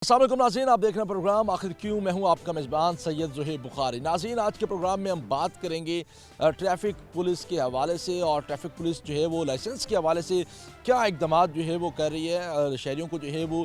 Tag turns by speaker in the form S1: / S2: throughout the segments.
S1: अस्सलाम वालेकुम नाज़रीन, आप देख रहे हैं प्रोग्राम आखिर क्यों। मैं हूं आपका मेज़बान सैयद ज़ुहैब बुखारी। नाज़रीन, आज के प्रोग्राम में हम बात करेंगे ट्रैफिक पुलिस के हवाले से, और ट्रैफिक पुलिस जो है वो लाइसेंस के हवाले से क्या इक़दाम जो है वो कर रही है। शहरियों को जो है वो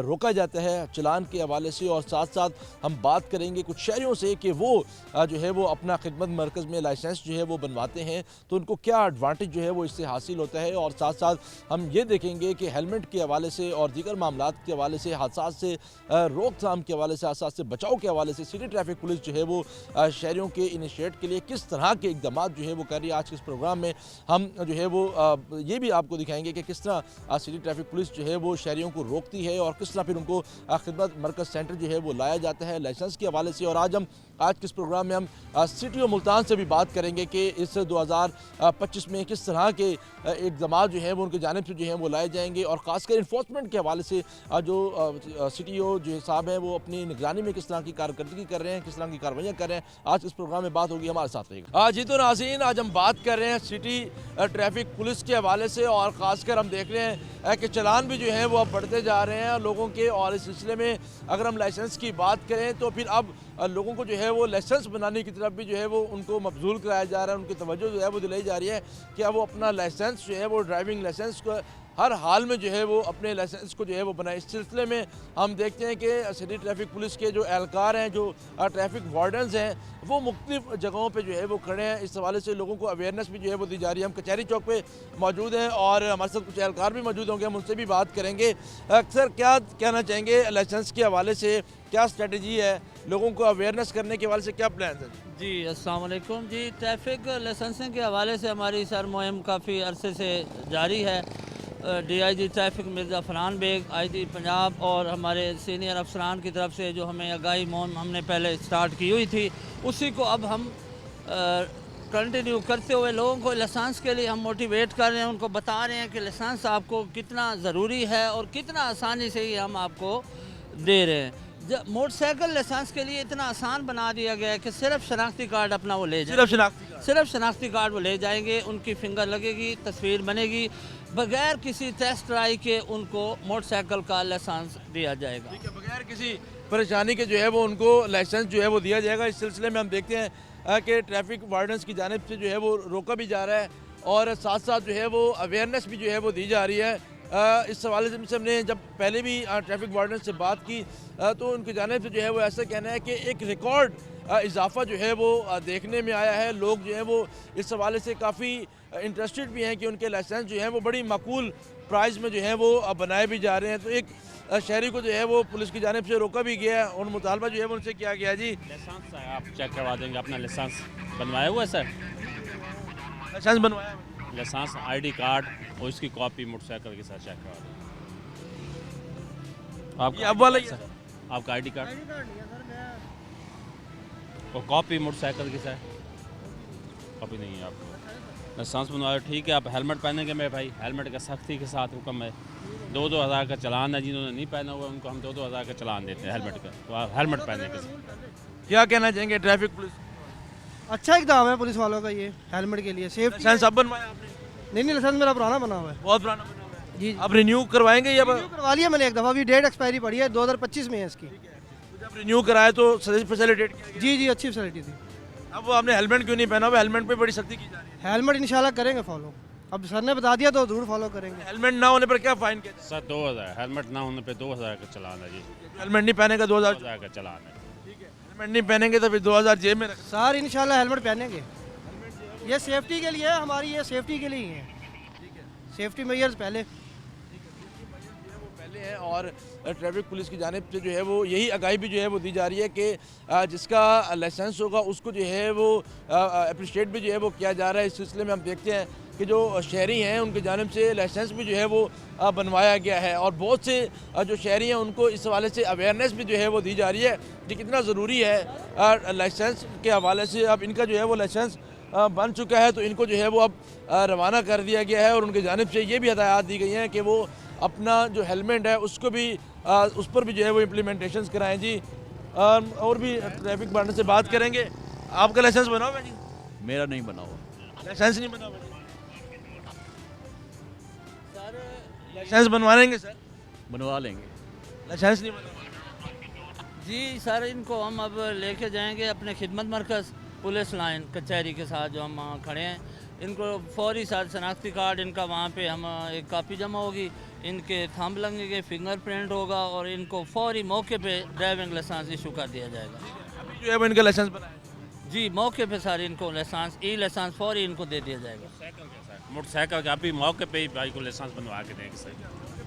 S1: रोका जाता है चलान के हवाले से, और साथ साथ हम बात करेंगे कुछ शहरियों से कि वो जो है वो अपना खिदमत मरकज़ में लाइसेंस जो है वो बनवाते हैं तो उनको क्या एडवांटेज जो है वो इससे हासिल होता है। और साथ साथ हम ये देखेंगे कि हेलमेट के हवाले से और दीगर मामलात के हवाले से, हादसा से रोकथाम के हवाले से, हादसा से बचाव के हवाले से सिटी ट्रैफिक पुलिस जो है वो शहरियों के इनिशिएट के लिए किस तरह के इक़दाम जो है वो कर रही है। आज के इस प्रोग्राम में हम जो है वो ये भी आपको दिखाएंगे कि किस तरह सिटी ट्रैफिक पुलिस जो है वो शहरियों को रोकती है और किस तरह फिर उनको खिदमत मरकज़ सेंटर जो है वो लाया जाता है लाइसेंस के हवाले से। और आज के इस प्रोग्राम में हम सिटी ऑफ मुल्तान से भी बात करेंगे कि इस 2025 में किस तरह के इक़दाम जो है वो उनकी जानिब से जो है वो लाए जाएंगे, और ख़ासकर इन्फोर्समेंट के हवाले से जो सिटी जो साहब हैं वो अपनी निगरानी में किस तरह की कारकर्दगी कर रहे हैं, किस तरह की कार्रवाइयाँ कर रहे हैं। आज इस प्रोग्राम में बात होगी, हमारे साथ रहेगा। जी तो नाज़रीन, आज हम बात कर रहे हैं सिटी ट्रैफिक पुलिस के हवाले से, और ख़ासकर हम देख रहे हैं कि चलान भी जो है वो अब बढ़ते जा रहे हैं लोगों के। और इस सिलसिले में अगर हम लाइसेंस की बात करें तो फिर अब लोगों को जो है वो लाइसेंस बनाने की तरफ भी जो है वो उनको मबजूल कराया जा रहा है, उनकी तवज्जो जो है वो दिलाई जा रही है कि अब वो अपना लाइसेंस जो है वो ड्राइविंग लाइसेंस को हर हाल में जो है वो अपने लाइसेंस को जो है वो बनाए। इस सिलसिले में हम देखते हैं कि सिटी ट्रैफिक पुलिस के जो एहलकार हैं, जो ट्रैफिक वार्डन्स हैं, वो मुख्तलिफ जगहों पे जो है वो खड़े हैं। इस हवाले से लोगों को अवेयरनेस भी जो है वो दी जा रही है। हम कचहरी चौक पे मौजूद हैं और हमारे साथ कुछ एहलकार भी मौजूद होंगे, हम उनसे भी बात करेंगे। अक्सर क्या कहना चाहेंगे लाइसेंस के हवाले से, क्या स्ट्रेटजी है, लोगों को अवेयरनेस करने के हवाले से क्या प्लान है?
S2: जी अस्सलाम वालेकुम जी। ट्रैफिक लाइसेंसिंग के हवाले से हमारी सर मुहिम काफ़ी अरसे से जारी है। DIG traffic Mirza Farhan Baig, IG Punjab और हमारे सीनियर अफसरान की तरफ से जो हमें आगाही मुहिम हमने पहले स्टार्ट की हुई थी, उसी को अब हम कंटिन्यू करते हुए लोगों को लाइसेंस के लिए हम मोटिवेट कर रहे हैं, उनको बता रहे हैं कि लाइसेंस आपको कितना ज़रूरी है और कितना आसानी से ही हम आपको दे रहे हैं। मोटरसाइकिल लाइसेंस के लिए इतना आसान बना दिया गया है कि सिर्फ शनाख्ती कार्ड अपना वो ले जाए, सिर्फ शनाख्ती कार्ड वो ले जाएंगे, उनकी फिंगर लगेगी, तस्वीर बनेगी, बगैर किसी टेस्ट ट्राई के उनको मोटरसाइकिल का लाइसेंस दिया जाएगा।
S1: बगैर किसी परेशानी के जो है वो उनको लाइसेंस जो है वो दिया जाएगा। इस सिलसिले में हम देखते हैं कि ट्रैफिक वार्डन्स की जानिब से जो है वो रोका भी जा रहा है, और साथ साथ जो है वो अवेयरनेस भी जो है वो दी जा रही है। इस हवाले से हमने जब पहले भी ट्रैफिक वार्डन से बात की तो उनकी जानिब से जो है वो ऐसा कहना है कि एक रिकॉर्ड इजाफा जो है वो देखने में आया है। लोग जो है वो इस हवाले से काफ़ी इंटरेस्टेड भी हैं कि उनके लाइसेंस जो हैं वो बड़ी माकूल प्राइस में जो है वो बनाए भी जा रहे हैं। तो एक शहरी को जो है वो पुलिस की जानिब से रोका भी गया है, और मुतालबा जो है वो उनसे किया गया। जी
S3: लाइसेंस आप चेक करवा देंगे, अपना लाइसेंस बनवाया हुआ है सर?
S1: लाइसेंस बनवाया,
S3: लाइसेंस, ID कार्ड और उसकी कॉपी मोटरसाइकिल के साथ चेक करवा देंगे। आपका ID कार्ड और कॉपी मोटरसाइकिल के साथ कॉपी नहीं है आपको। लाइसेंस बनवाया, ठीक है। आप हेलमेट पहनेंगे मेरे भाई, हेलमेट का सख्ती के साथ हुक्म है। 2-2 हज़ार का चलान है, जिन्होंने नहीं पहना हुआ उनको हम 2-2 हज़ार का चलान देते हैं हेलमेट का। तो आप हेलमेट पहनने के साथ
S1: क्या कहना चाहेंगे ट्रैफिक पुलिस?
S4: अच्छा इक़दाम है पुलिस वालों का ये, हेलमेट के लिए सेफ।
S1: लाइसेंस अब बनवाया आपने?
S4: नहीं, लाइसेंस मेरा पुराना बना हुआ है,
S1: बहुत पुराना बना हुआ है
S4: जी।
S1: अब रिन्यू करवाएंगे या
S4: रिन्यू करवा लिया मैंने एक दफ़ा, अभी डेट एक्सपायरी पड़ी है, 2025 में है इसकी।
S1: जब रिन्यू कराए तो फैसिलिटेट किया?
S4: जी अच्छी फैसिलिटी थी।
S1: अब वो आपने हेलमेट क्यों नहीं पहना हुआ? हेलमेट पे बड़ी सख्ती की जा रही है।
S4: हेलमेट इंशाल्लाह करेंगे फॉलो, अब सर ने बता दिया तो ज़रूर फॉलो करेंगे।
S1: हेलमेट ना होने पर क्या फाइन किया?
S3: सर 2000, हेलमेट ना होने पे 2000 का चलान है जी।
S1: हेलमेट नहीं पहनेगा 2000
S3: का चलान है।
S1: हेलमेट नहीं पहनेंगे तो फिर 2000 जेब में रख।
S4: सर इंशाल्लाह हेलमेट पहनेंगे, ये सेफ्टी के लिए है, हमारी ये सेफ्टी के लिए ही है, सेफ्टी मेजर्स पहले
S1: है। और ट्रैफिक पुलिस की जानिब से जो है वो यही आगाही भी जो है वो दी जा रही है कि जिसका लाइसेंस होगा उसको जो है वो अप्रिशिएट भी जो है वो किया जा रहा है। इस सिलसिले में हम देखते हैं कि जो शहरी हैं उनकी जानिब से लाइसेंस भी जो है वो बनवाया गया है, और बहुत से जो शहरी हैं उनको इस हवाले से अवेयरनेस भी जो है वो दी जा रही है कि कितना ज़रूरी है लाइसेंस के हवाले से। अब इनका जो है वो लाइसेंस बन चुका है तो इनको जो है वो अब रवाना कर दिया गया है, और उनकी जानिब से ये भी हदायत दी गई हैं कि वो अपना जो हेलमेट है उसको भी उस पर भी जो है वो इम्प्लीमेंटेशन कराएं। जी और भी ट्रैफिक वार्डन से बात करेंगे। आपका लाइसेंस बना हुआ है जी?
S5: मेरा नहीं बना हुआ।
S1: लाइसेंस नहीं बना हुआ? लाइसेंस बनवा लेंगे सर?
S5: बनवा लेंगे।
S1: लाइसेंस नहीं बना हुआ?
S2: जी सर, इनको हम अब लेके जाएंगे अपने खिदमत मरकज़ पुलिस लाइन कचहरी के साथ जो हम वहाँ खड़े हैं। इनको फौरी साथ शनाख्ती कार्ड इनका वहाँ पे हम एक कापी जमा होगी, इनके थंब लगेंगे, फिंगरप्रिंट होगा और इनको फौरी मौके पे ड्राइविंग लाइसेंस इशू कर दिया जाएगा।
S1: अभी जो है वो इनका लाइसेंस बनाया
S2: जी, मौके पे सारे इनको लाइसेंस लाइसेंस फौरी इनको दे दिया जाएगा।
S3: मोटरसाइकिल का अभी मौके पे ही भाई को लाइसेंस बनवा के देंगे सर।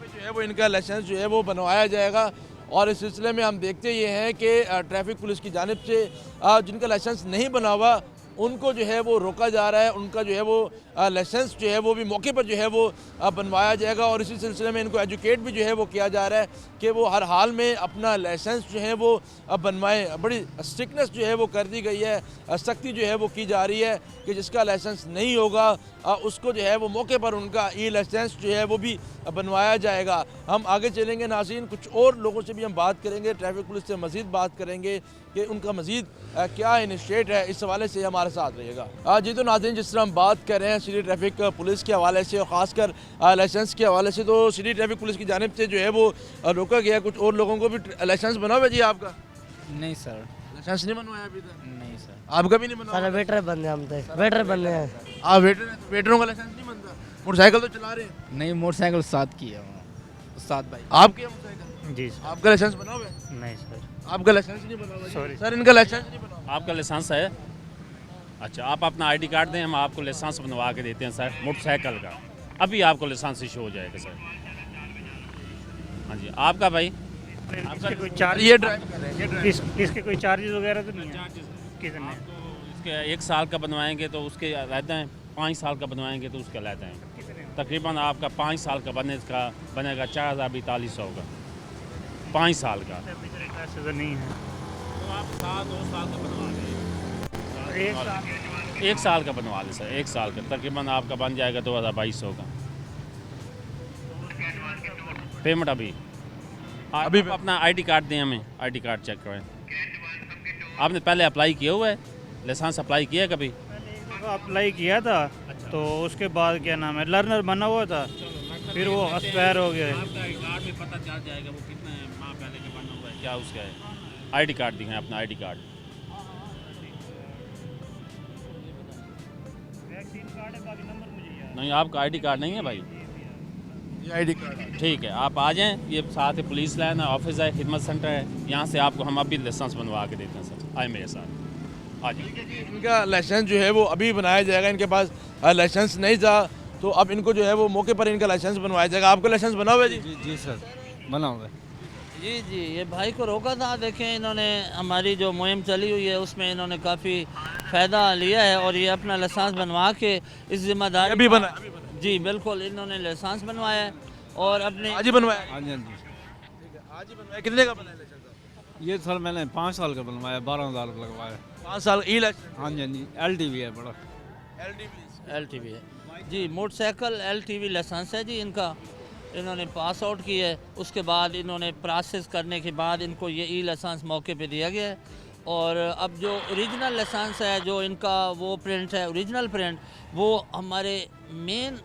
S1: जो है वो इनका लाइसेंस जो है वो बनवाया जाएगा। और इस सिलसिले में हम देखते ये हैं कि ट्रैफिक पुलिस की जानिब से जिनका लाइसेंस नहीं बना हुआ उनको जो है वो रोका जा रहा है, उनका जो है वो लाइसेंस जो है वो भी मौके पर जो है वो बनवाया जाएगा। और इसी सिलसिले में इनको एजुकेट भी जो है वो किया जा रहा है कि वो हर हाल में अपना लाइसेंस जो है वो बनवाएं। बड़ी स्ट्रिक्टनेस जो है वो कर दी गई है, सख्ती जो है वो की जा रही है कि जिसका लाइसेंस नहीं होगा उसको जो है वो मौके पर उनका ई लाइसेंस जो है वो भी बनवाया जाएगा। हम आगे चलेंगे नाज़रीन, कुछ और लोगों से भी हम बात करेंगे, ट्रैफिक पुलिस से मज़ीद बात करेंगे कि उनका मज़ीद क्या इनिशिएट है। इस हवाले से हमारे साथ रहिएगा। जी तो नाज़रीन, जिस तरह हम बात कर रहे हैं सिटी ट्रैफिक पुलिस के हवाले से और ख़ासकर लाइसेंस के हवाले से, तो सिटी ट्रैफिक पुलिस की जानिब से जो है वो रोका गया। कुछ और लोगों को भी लाइसेंस बना हुआ है जी आपका?
S6: नहीं सर,
S1: लाइसेंस नहीं बनवाया अभी तक?
S6: नहीं सर।
S1: आपका भी नहीं बना?
S4: सारे वेटर बंदे हम तो वेटर बंदे हैं।
S1: आप वेटर हैं, वेटरों का लाइसेंस नहीं बनता? मोटरसाइकिल तो चला रहे हैं?
S6: नहीं, मोटरसाइकिल उस्ताद की है, उस्ताद भाई।
S1: आपकी है मोटरसाइकिल?
S6: जी सर।
S1: आपका लाइसेंस बना हुआ है?
S6: नहीं सर।
S1: आपका लाइसेंस नहीं बना हुआ?
S6: Sorry।
S1: सर इनका लाइसेंस नहीं बना हुआ।
S3: आपका लाइसेंस है? अच्छा, आप अपना आईडी कार्ड दें, हम आपको लाइसेंस बनवा के देते हैं सर मोटरसाइकिल का। अभी आपको लाइसेंस इशू हो जाएगा सर। हाँ जी, आपका भाई?
S7: इसके कोई चार्ज
S1: ये ड्राइव कर रहे हैं?
S7: इसके कोई चार्जेस वगैरह तो नहीं है? कितने?
S3: इसके 1 साल का बनवाएंगे तो उसके रहते हैं, 5 साल का बनवाएंगे तो उसके रहते हैं तकरीबन आपका 5 साल का बनेगा 4,4200 का 5 साल का।
S7: पैसे तो नहीं है।
S3: तो आप 2 साल का बनवा लें।
S7: एक साल
S3: 1 साल का बनवा लें सर, 1 साल का तकरीबन आपका बन जाएगा 2,2200 का पेमेंट। अभी आप अपना आईडी कार्ड दें, हमें आईडी कार्ड चेक करें। आपने पहले अप्लाई किया हुआ है लाइसेंस? अप्लाई किया कभी?
S7: अप्लाई किया था तो उसके बाद क्या नाम है, लर्नर बना हुआ था, फिर वो एक्सपायर हो गया।
S3: आपका कार्ड में पता चल जाएगा वो कितने माह पहले का बना हुआ है, क्या उसका है। आईडी कार्ड दिखाएं, अपना आईडी कार्ड।
S7: वैक्सीन कार्ड है, बाकी नंबर मुझे याद
S3: नहीं, आपका आईडी कार्ड नहीं है भाई?
S1: ये आईडी कार्ड
S3: ठीक है, आप आ जाएं, ये साथ है पुलिस लाइन है, ऑफिस है, खिदमत सेंटर है, यहाँ से आपको हम अभी लाइसेंस बनवा के देते हैं सर। आए मेरे साथ, आ जाइए।
S1: इनका लाइसेंस जो है वो अभी बनाया जाएगा। इनके पास लाइसेंस नहीं था तो अब इनको जो है वो मौके पर इनका लाइसेंस बनवाया जाएगा। आपका लाइसेंस बना हुआ है जी?
S6: जी सर, बना हुआ है।
S2: जी जी, ये भाई को रोका था। देखें, इन्होंने हमारी जो मुहिम चली हुई है उसमें इन्होंने काफ़ी फ़ायदा लिया है और ये अपना लाइसेंस बनवा के इस जिम्मेदारी
S1: अभी बना?
S2: जी बिल्कुल, इन्होंने लाइसेंस बनवाया है और अपने
S1: आज ही बनवाया?
S6: हाँ जी, हाँ जी।
S1: आज ही बनवाया। कितने का बनाया लाइसेंस?
S6: ये सर मैंने 5 साल का बनवाया, 12,000 लगवाया।
S1: 5 साल ई लाइसेंस?
S6: हाँ जी, हाँ जी। LTV है बड़ा।
S2: LTV है जी, मोटरसाइकिल LTV लाइसेंस है जी इनका। इन्होंने पास आउट की है, उसके बाद इन्होंने प्रोसेस करने के बाद इनको ये ई लाइसेंस मौके पे दिया गया है। और अब जो ओरिजिनल लाइसेंस है, जो इनका वो प्रिंट है, ओरिजिनल प्रिंट, वो हमारे मेन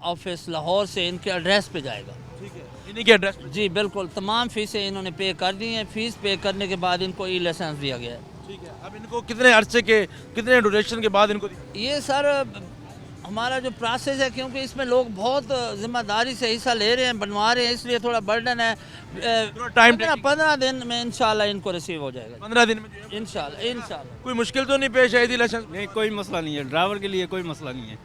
S2: ऑफिस लाहौर से इनके एड्रेस पे जाएगा।
S1: ठीक है, इन्हीं के एड्रेस?
S2: जी बिल्कुल, तमाम फ़ीसें इन्होंने पे कर दी हैं। फ़ीस पे करने के बाद इनको ई लाइसेंस दिया गया है।
S1: ठीक है, अब इनको कितने अरसे के, कितने ड्यूरेशन के बाद इनको
S2: ये सर हमारा जो प्रोसेस है, क्योंकि इसमें लोग बहुत ज़िम्मेदारी से हिस्सा ले रहे हैं, बनवा रहे हैं, इसलिए थोड़ा बर्डन है।
S1: टाइम
S2: 15 दिन में इंशाल्लाह इनको रिसीव हो जाएगा।
S1: 15 दिन में जो है
S2: इंशाल्लाह।
S1: कोई मुश्किल तो नहीं पेश आई थी लाइसेंस?
S6: नहीं, कोई मसला नहीं है, ड्राइवर के लिए कोई मसला नहीं है।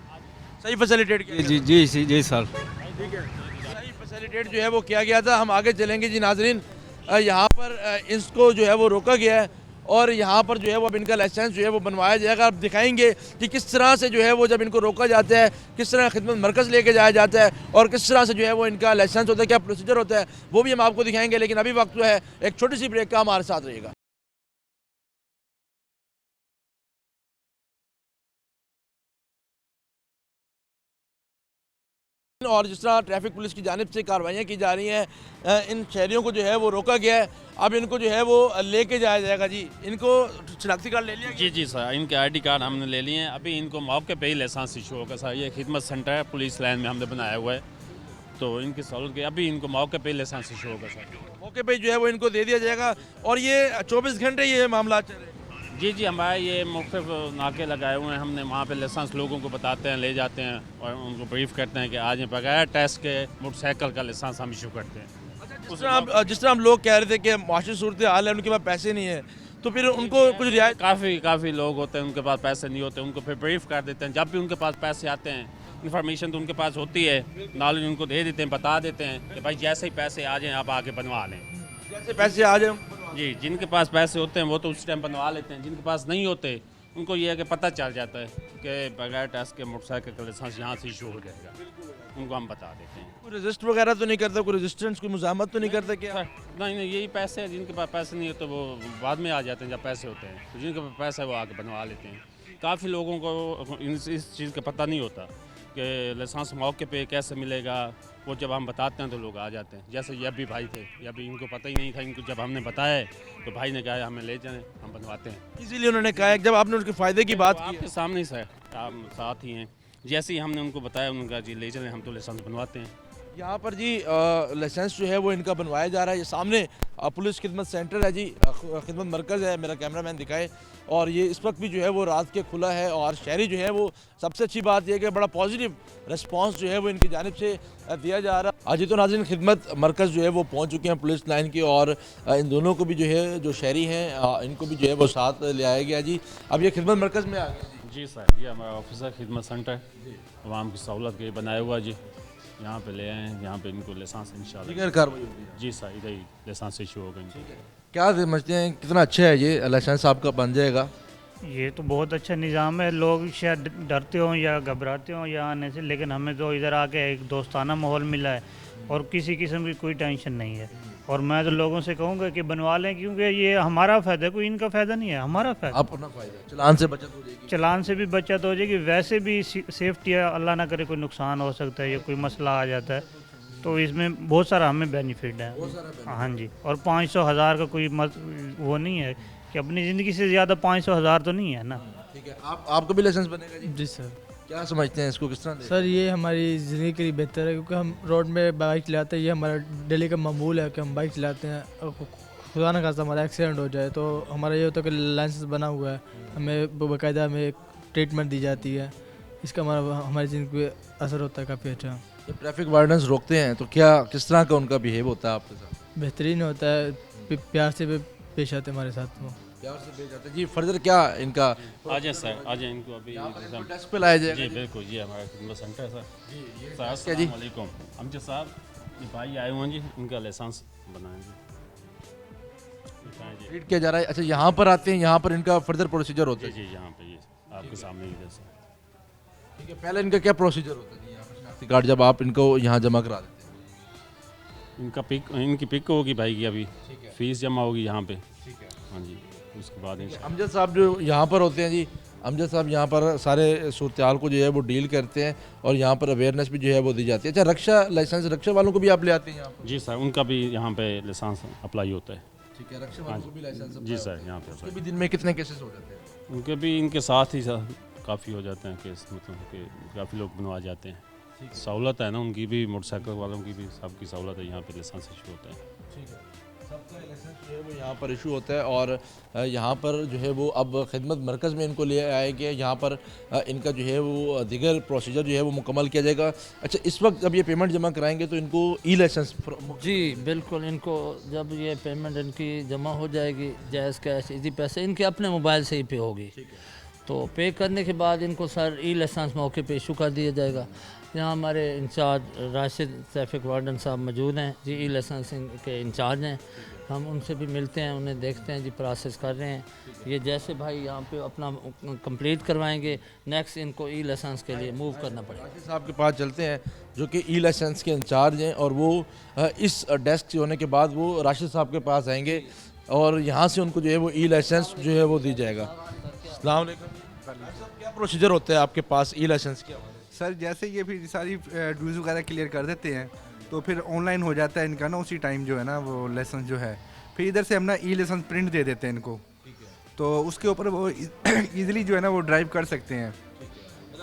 S1: सही फैसिलिटेट किया?
S6: जी जी जी जी सर।
S1: ठीक है, सही फैसिलिटेट जो है वो किया गया था। हम आगे चलेंगे जी नाजरीन। यहाँ पर इसको जो है वो रोका गया है और यहाँ पर जो है वो अब इनका लाइसेंस जो है वो बनवाया जाएगा। अब दिखाएंगे कि किस तरह से जो है वो जब इनको रोका जाता है, किस तरह खिदमत मरकज़ लेके जाया जाता है और किस तरह से जो है वो इनका लाइसेंस होता है, क्या प्रोसीजर होता है, वो भी हम आपको दिखाएंगे। लेकिन अभी वक्त जो है एक छोटी सी ब्रेक का, हमारे साथ रहेगा। और जिस तरह ट्रैफिक पुलिस की जानिब से कार्रवाइयाँ की जा रही हैं, इन शहरियों को जो है वो रोका गया है। अब इनको जो है वो लेके जाया जाएगा जी। इनको शनाख्ती कार्ड ले लिया?
S3: जी जी सर, इनके आईडी कार्ड हमने ले लिए हैं। अभी इनको मौके पे ही लाइसेंस इशू होगा सर। ये खिदमत सेंटर है, पुलिस लाइन में हमने बनाया हुआ है। तो इनकी सहूलत के अभी इनको मौके पे लाइसेंस इशू होगा सर।
S1: मौके पे जो है वो इनको दे दिया जाएगा और ये 24 घंटे ये मामला चल रहे हैं।
S3: जी हमारे ये मुख्तलिफ नाके लगाए हुए हैं, हमने वहाँ पे लाइसेंस लोगों को बताते हैं, ले जाते हैं और उनको ब्रीफ करते हैं कि आज बगैर टेस्ट के मोटरसाइकिल का लाइसेंस हम इशू करते हैं।
S1: जिस तरह हम लोग कह रहे थे कि माशी सूरत हाल है, उनके पास पैसे नहीं है, तो फिर उनको कुछ रियायत
S3: काफ़ी लोग होते हैं उनके पास पैसे नहीं होते, उनको फिर ब्रीफ कर देते हैं। जब भी उनके पास पैसे आते हैं, इन्फॉर्मेशन तो उनके पास होती है, नॉलेज उनको दे देते हैं, बता देते हैं कि भाई जैसे ही पैसे आ जाएं आप आके बनवा लें।
S1: जैसे पैसे आ जाए
S3: जी, जिनके पास पैसे होते हैं वो तो उस टाइम बनवा लेते हैं, जिनके पास नहीं होते उनको ये है कि पता चल जाता है कि बगैर टेस्ट के मोटरसाइकिल का लाइसेंस यहाँ से इशू हो जाएगा, उनको हम बता देते हैं।
S1: कोई रजिस्ट वगैरह तो नहीं करता, कोई रेजिस्टेंस, कोई मुजामत तो नहीं करता क्या?
S3: नहीं यही पैसे हैं, जिनके पास पैसे नहीं होते वो बाद में आ जाते हैं जब पैसे होते हैं, तो जिनके पास पैसा है वो आके बनवा लेते हैं। काफ़ी लोगों को इस चीज़ का पता नहीं होता कि लाइसेंस मौके पे कैसे मिलेगा, वो जब हम बताते हैं तो लोग आ जाते हैं। जैसे ये भी भाई थे, ये भी इनको पता ही नहीं था, इनको जब हमने बताया तो भाई ने कहा हमें ले जाएं, हम बनवाते हैं।
S1: इसीलिए उन्होंने कहा कि जब आपने उसके फ़ायदे की बात की
S3: आपके सामने ही सर, आप साथ ही हैं, जैसे ही हमने उनको बताया उन्होंने कहा जी ले चलें, हम तो लाइसेंस बनवाते हैं।
S1: यहाँ पर जी लाइसेंस जो है वो इनका बनवाया जा रहा है। ये सामने पुलिस खिदमत सेंटर है जी, खिदमत मरकज़ है, मेरा कैमरामैन दिखाए। और ये इस वक्त भी जो है वो रात के खुला है और शहरी जो है वो सबसे अच्छी बात यह है कि बड़ा पॉजिटिव रिस्पांस जो है वो इनकी जानिब से दिया जा रहा है। आज तो नाज़रीन खिदमत मरकज़ जो है वो पहुँच चुके हैं पुलिस लाइन की, और इन दोनों को भी जो है जो शहरी हैं इनको भी जो है वो साथ ले आया गया जी। अब ये खिदमत मरकज़ में आ गया
S3: जी सर, ये हमारा ऑफिस है खिदमत सेंटर, आवाम की सहूलत के लिए बनाया हुआ जी। यहाँ पे ले आए हैं, यहाँ पे इनको लाइसेंस इंशाल्लाह
S1: कार्रवाई होगी।
S3: जी सर, इधर ही लाइसेंस इशू होगा इनको।
S1: क्या समझते हैं कितना अच्छा है ये लाइसेंस आपका बन जाएगा?
S7: ये तो बहुत अच्छा निज़ाम है। लोग शायद डरते हों या घबराते हों यहाँ आने से, लेकिन हमें तो इधर आके एक दोस्ताना माहौल मिला है और किसी किस्म की कोई टेंशन नहीं है। और मैं तो लोगों से कहूँगा कि बनवा लें, क्योंकि ये हमारा फ़ायदा है, कोई इनका फ़ायदा नहीं है, हमारा फ़ायदा।
S1: अपना फ़ायदा, चलान से बचत हो जाएगी।
S7: चलान से भी बचत हो जाएगी, वैसे भी सेफ्टी है, अल्लाह ना करे कोई नुकसान हो सकता है या कोई मसला आ जाता है, तो इसमें बहुत सारा हमें बेनिफिट है। हाँ जी, और 500,000 का कोई वो नहीं है कि अपनी ज़िंदगी से ज़्यादा 500,000 तो नहीं है ना।
S1: ठीक है, आपको भी लाइसेंस बनेगा जी?
S8: जी सर।
S1: क्या समझते हैं इसको, किस तरह
S8: सर ये हमारी ज़िंदगी के लिए बेहतर है, क्योंकि हम रोड में बाइक चलाते हैं, ये हमारा डेली का मामूल है कि हम बाइक चलाते हैं। और खुदा न खास्ता हमारा एक्सीडेंट हो जाए तो हमारा ये होता है कि लाइसेंस बना हुआ है, हमें बाकायदा हमें ट्रीटमेंट दी जाती है, इसका हमारी ज़िंदगी पे असर होता है काफ़ी अच्छा।
S1: जब ट्रैफिक वार्डन्स रोकते हैं तो क्या किस तरह का उनका बिहेव होता है आपके साथ?
S8: बेहतरीन होता है, प्यार से पेश आते हैं हमारे साथ वो।
S1: प्यार से भेज जाते हैं जी। फर्दर क्या इनका
S3: आ जाए सर, आ जाए इनको अभी
S1: डेस्क पे लाया जाएगा?
S3: जी बिल्कुल, ये हमारा खिदमत सेंटर है सर।
S1: क्या जी?
S3: अस्सलाम वालेकुम, अमजद साहब ये भाई आए हुए हैं जी, इनका लाइसेंस बनाएंगे, दिखाएं जी।
S1: ट्रीट किया जा रहा है। अच्छा, यहाँ पर आते हैं, यहाँ पर इनका फर्दर प्रोसीजर होता है?
S3: जी यहाँ पे ये आपके सामने इधर से।
S1: ठीक है, पहले इनका क्या प्रोसीजर होता है जी यहाँ पर शनाख्ती कार्ड जब आप इनको यहाँ जमा करा देते हैं?
S3: इनकी पिक होगी भाई की, अभी फीस जमा होगी यहाँ पे।
S1: ठीक है,
S3: हाँ जी, उसके बाद
S1: अमजद साहब जो यहाँ पर होते हैं जी, अमजद साहब यहाँ पर सारे सूरत को जो है वो डील करते हैं और यहाँ पर अवेयरनेस भी जो है वो दी जाती है। अच्छा, रक्षा लाइसेंस रक्षा वालों को भी आप ले आते हैं यहाँ पर?
S3: जी सर, उनका भी यहाँ पे लाइसेंस अप्लाई होता है।
S1: ठीक है, रक्षा वालों को भी लाइसेंस?
S3: जी सर, यहाँ पे
S1: उसके भी दिन में कितने केसेस हो जाते हैं?
S3: उनके भी इनके साथ ही काफ़ी हो जाते हैं केस, मतलब कि काफ़ी लोग बनवा जाते हैं। सहूलत है ना उनकी भी, मोटरसाइकिल वालों की भी, सबकी सहूलत है, यहाँ पे लाइसेंस इशू होता है।
S1: ठीक है, सबका लाइसेंस जो है वो यहाँ पर इशू होता है और यहाँ पर जो है वो अब खिदमत मरकज़ में इनको ले आए गए, यहाँ पर इनका जो है वो दीगर प्रोसीजर जो है वो मुकम्मल किया जाएगा। अच्छा, इस वक्त जब ये पेमेंट जमा कराएंगे तो इनको ई लाइसेंस?
S2: जी बिल्कुल, इनको जब ये पेमेंट इनकी जमा हो जाएगी, जैज़ कैश इजी पैसे इनके अपने मोबाइल से ही पे होगी, तो पे करने के बाद इनको सर ई लाइसेंस मौके पे इशू कर दिया जाएगा। यहाँ हमारे इंचार्ज राशिद ट्रैफिक वार्डन साहब मौजूद हैं जी, ई लाइसेंसिंग के इंचार्ज हैं, हम उनसे भी मिलते हैं, उन्हें देखते हैं जी, प्रोसेस कर रहे हैं। ये जैसे भाई यहाँ पे अपना कंप्लीट करवाएंगे, नेक्स्ट इनको ई लाइसेंस के लिए मूव करना पड़ेगा।
S1: राशिद साहब के पास चलते हैं जो कि ई लाइसेंस के इंचार्ज हैं, और वो इस डेस्क से होने के बाद वो राशिद साहब के पास आएंगे और यहाँ से उनको जो है वो ई लाइसेंस जो है वो दी जाएगा। अस्सलाम वालेकुम, क्या प्रोसीजर होता है आपके पास ई लाइसेंस के?
S9: सर जैसे ये फिर सारी ड्यूज़ वगैरह क्लियर कर देते हैं तो फिर ऑनलाइन हो जाता है इनका ना, उसी टाइम जो है ना वो लाइसेंस जो है, फिर इधर से हम ना ई लाइसेंस प्रिंट दे देते हैं इनको, तो उसके ऊपर वो इजीली जो है ना वो ड्राइव कर सकते हैं।